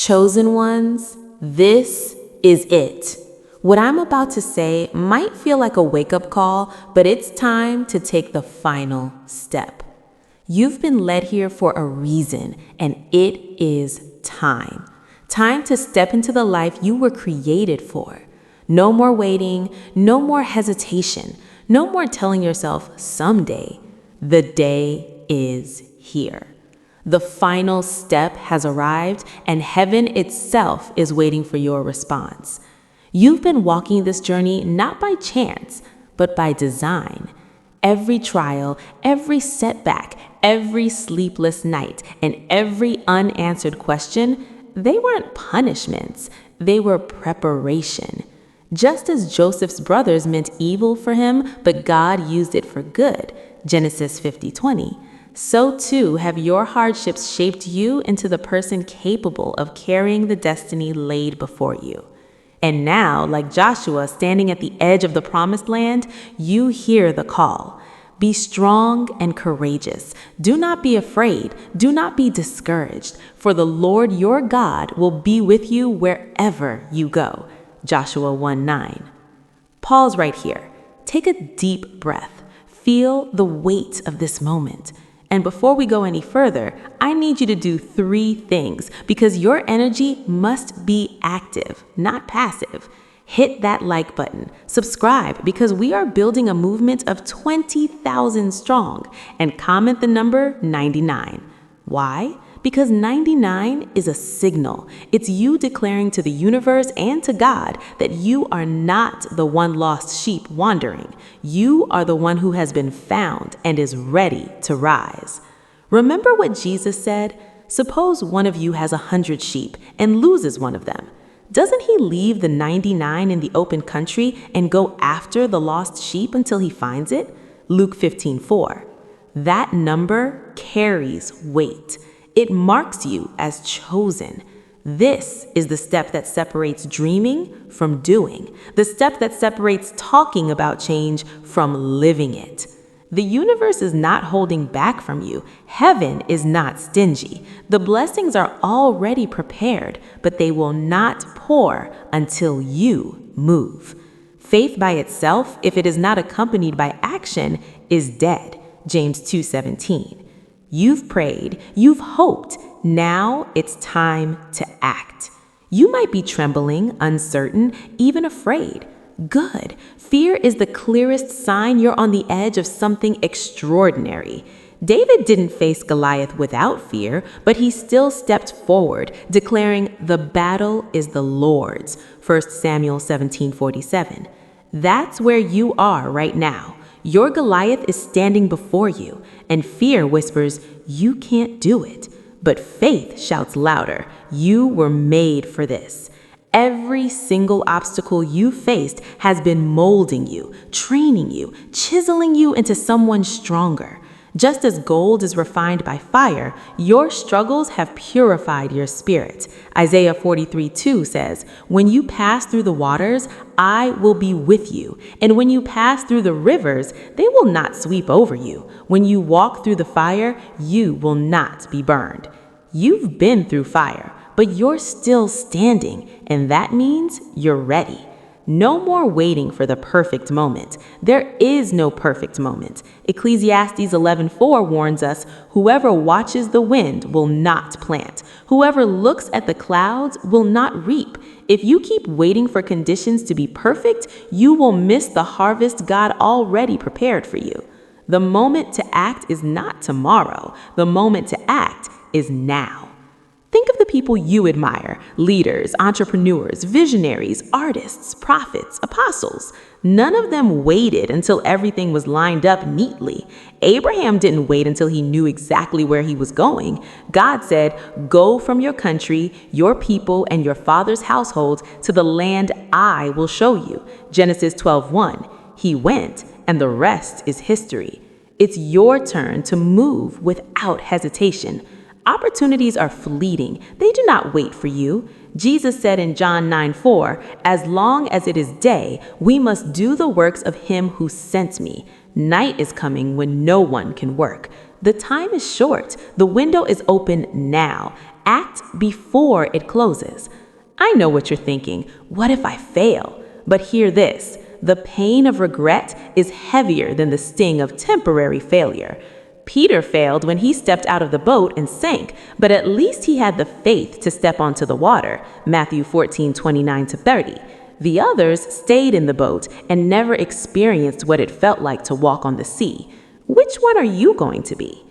Chosen ones, this is it. What I'm about to say might feel like a wake-up call, but it's time to take the final step. You've been led here for a reason, and it is time. Time to step into the life you were created for. No more waiting, no more hesitation, no more telling yourself someday. The day is here. The final step has arrived, and heaven itself is waiting for your response. You've been walking this journey not by chance, but by design. Every trial, every setback, every sleepless night, and every unanswered question, they weren't punishments, they were preparation. Just as Joseph's brothers meant evil for him, but God used it for good, Genesis 50:20. So too have your hardships shaped you into the person capable of carrying the destiny laid before you. And now, like Joshua standing at the edge of the promised land, you hear the call. Be strong and courageous. Do not be afraid. Do not be discouraged, for the Lord your God will be with you wherever you go. Joshua 1:9. Pause right here. Take a deep breath. Feel the weight of this moment. And before we go any further, I need you to do 3 things because your energy must be active, not passive. Hit that like button, subscribe because we are building a movement of 20,000 strong, and comment the number 99. Why? Because 99 is a signal. It's you declaring to the universe and to God that you are not the one lost sheep wandering. You are the one who has been found and is ready to rise. Remember what Jesus said? Suppose one of you has 100 sheep and loses one of them. Doesn't he leave the 99 in the open country and go after the lost sheep until he finds it? Luke 15:4. That number carries weight. It marks you as chosen. This is the step that separates dreaming from doing, the step that separates talking about change from living it. The universe is not holding back from you. Heaven is not stingy. The blessings are already prepared, but they will not pour until you move. Faith by itself, if it is not accompanied by action, is dead. James 2:17. You've prayed, you've hoped, now it's time to act. You might be trembling, uncertain, even afraid. Good. Fear is the clearest sign you're on the edge of something extraordinary. David didn't face Goliath without fear, but he still stepped forward, declaring, "The battle is the Lord's," 1 Samuel 17:47. That's where you are right now. Your Goliath is standing before you, and fear whispers, "You can't do it." But faith shouts louder, "You were made for this." Every single obstacle you faced has been molding you, training you, chiseling you into someone stronger. Just as gold is refined by fire, your struggles have purified your spirit. Isaiah 43:2 says, "When you pass through the waters, I will be with you. And when you pass through the rivers, they will not sweep over you. When you walk through the fire, you will not be burned." You've been through fire, but you're still standing, and that means you're ready. No more waiting for the perfect moment. There is no perfect moment. Ecclesiastes 11:4 warns us, "Whoever watches the wind will not plant. Whoever looks at the clouds will not reap." If you keep waiting for conditions to be perfect, you will miss the harvest God already prepared for you. The moment to act is not tomorrow. The moment to act is now. Think of the people you admire: leaders, entrepreneurs, visionaries, artists, prophets, apostles. None of them waited until everything was lined up neatly. Abraham didn't wait until he knew exactly where he was going. God said, "Go from your country, your people, and your father's household to the land I will show you." Genesis 12:1. He went, and the rest is history. It's your turn to move without hesitation. Opportunities are fleeting. They do not wait for you. Jesus said in John 9:4, "As long as it is day, we must do the works of him who sent me. Night is coming when no one can work." The time is short. The window is open now. Act before it closes. I know what you're thinking. What if I fail? But hear this. The pain of regret is heavier than the sting of temporary failure. Peter failed when he stepped out of the boat and sank, but at least he had the faith to step onto the water. Matthew 14:29-30. The others stayed in the boat and never experienced what it felt like to walk on the sea. Which one are you going to be?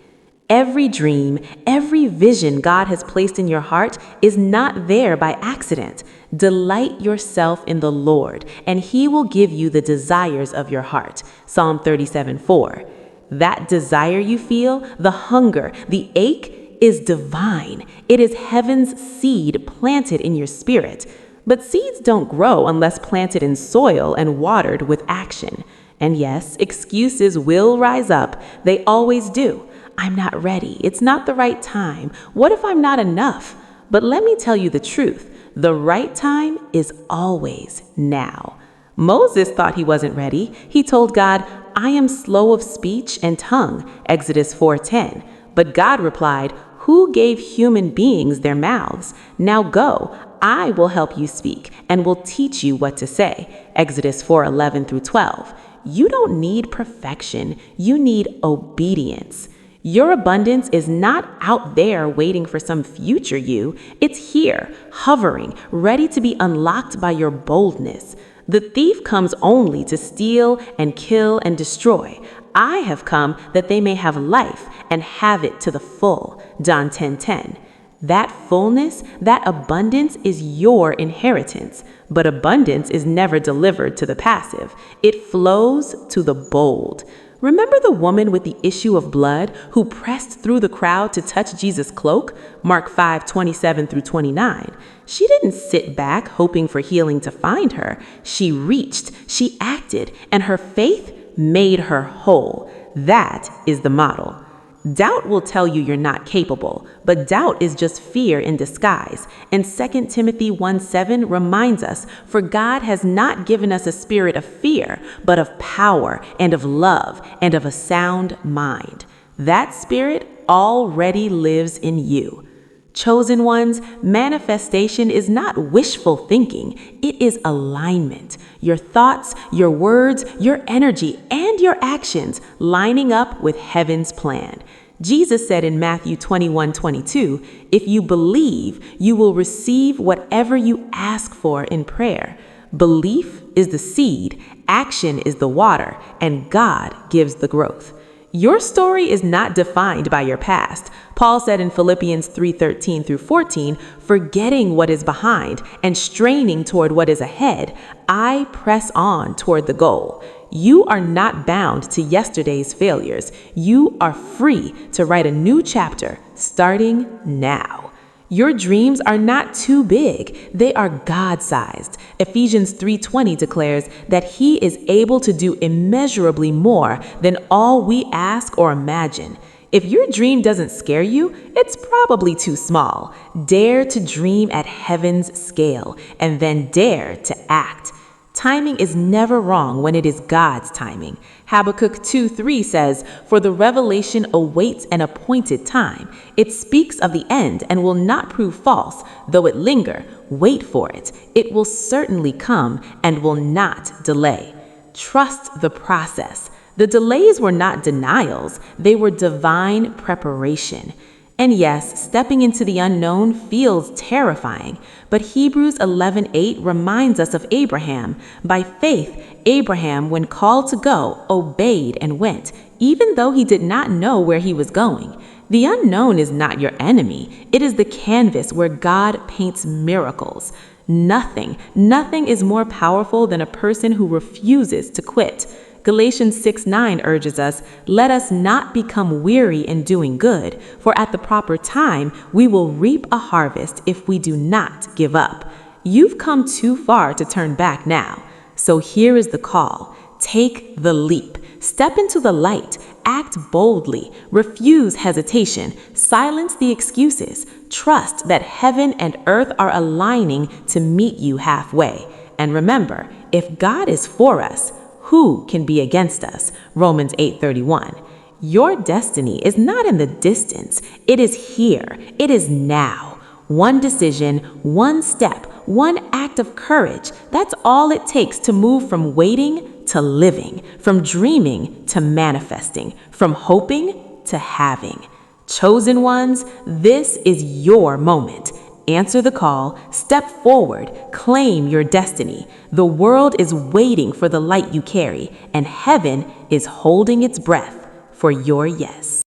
Every dream, every vision God has placed in your heart is not there by accident. Delight yourself in the Lord, and He will give you the desires of your heart. Psalm 37:4. That desire you feel, the hunger, the ache, is divine. It is heaven's seed planted in your spirit. But seeds don't grow unless planted in soil and watered with action. And yes, excuses will rise up. They always do. I'm not ready. It's not the right time. What if I'm not enough? But let me tell you the truth. The right time is always now. Moses thought he wasn't ready. He told God, I am slow of speech and tongue, Exodus 4:10. But God replied, who gave human beings their mouths? Now go, I will help you speak and will teach you what to say, Exodus 4:11-12. You don't need perfection. You need obedience. Your abundance is not out there waiting for some future you. It's here, hovering, ready to be unlocked by your boldness. The thief comes only to steal and kill and destroy. I have come that they may have life and have it to the full. John 10:10. That fullness, that abundance is your inheritance. But abundance is never delivered to the passive. It flows to the bold. Remember the woman with the issue of blood who pressed through the crowd to touch Jesus' cloak? Mark 5:27-29. She didn't sit back hoping for healing to find her. She reached, she acted, and her faith made her whole. That is the model. Doubt will tell you you're not capable, but doubt is just fear in disguise. And 2 Timothy 1:7 reminds us, for God has not given us a spirit of fear, but of power and of love and of a sound mind. That spirit already lives in you. Chosen ones, manifestation is not wishful thinking. It is alignment. Your thoughts, your words, your energy, and your actions lining up with heaven's plan. Jesus said in Matthew 21:22, if you believe, you will receive whatever you ask for in prayer. Belief is the seed, action is the water, and God gives the growth. Your story is not defined by your past. Paul said in Philippians 3:13-14, forgetting what is behind and straining toward what is ahead, I press on toward the goal. You are not bound to yesterday's failures. You are free to write a new chapter starting now. Your dreams are not too big. They are God-sized. Ephesians 3:20 declares that He is able to do immeasurably more than all we ask or imagine. If your dream doesn't scare you, it's probably too small. Dare to dream at heaven's scale and then dare to act. Timing is never wrong when it is God's timing. Habakkuk 2:3 says, for the revelation awaits an appointed time. It speaks of the end and will not prove false. Though it linger, wait for it. It will certainly come and will not delay. Trust the process. The delays were not denials. They were divine preparation. And yes, stepping into the unknown feels terrifying, but Hebrews 11:8 reminds us of Abraham. By faith, Abraham, when called to go, obeyed and went, even though he did not know where he was going. The unknown is not your enemy. It is the canvas where God paints miracles. Nothing is more powerful than a person who refuses to quit. Galatians 6:9 urges us, let us not become weary in doing good, for at the proper time we will reap a harvest if we do not give up. You've come too far to turn back now. So here is the call. Take the leap. Step into the light. Act boldly. Refuse hesitation. Silence the excuses. Trust that heaven and earth are aligning to meet you halfway. And remember, if God is for us, who can be against us? Romans 8:31. Your destiny is not in the distance. It is here. It is now. One decision, one step, one act of courage. That's all it takes to move from waiting to living, from dreaming to manifesting, from hoping to having. Chosen ones, this is your moment. Answer the call, step forward, claim your destiny. The world is waiting for the light you carry, and heaven is holding its breath for your yes.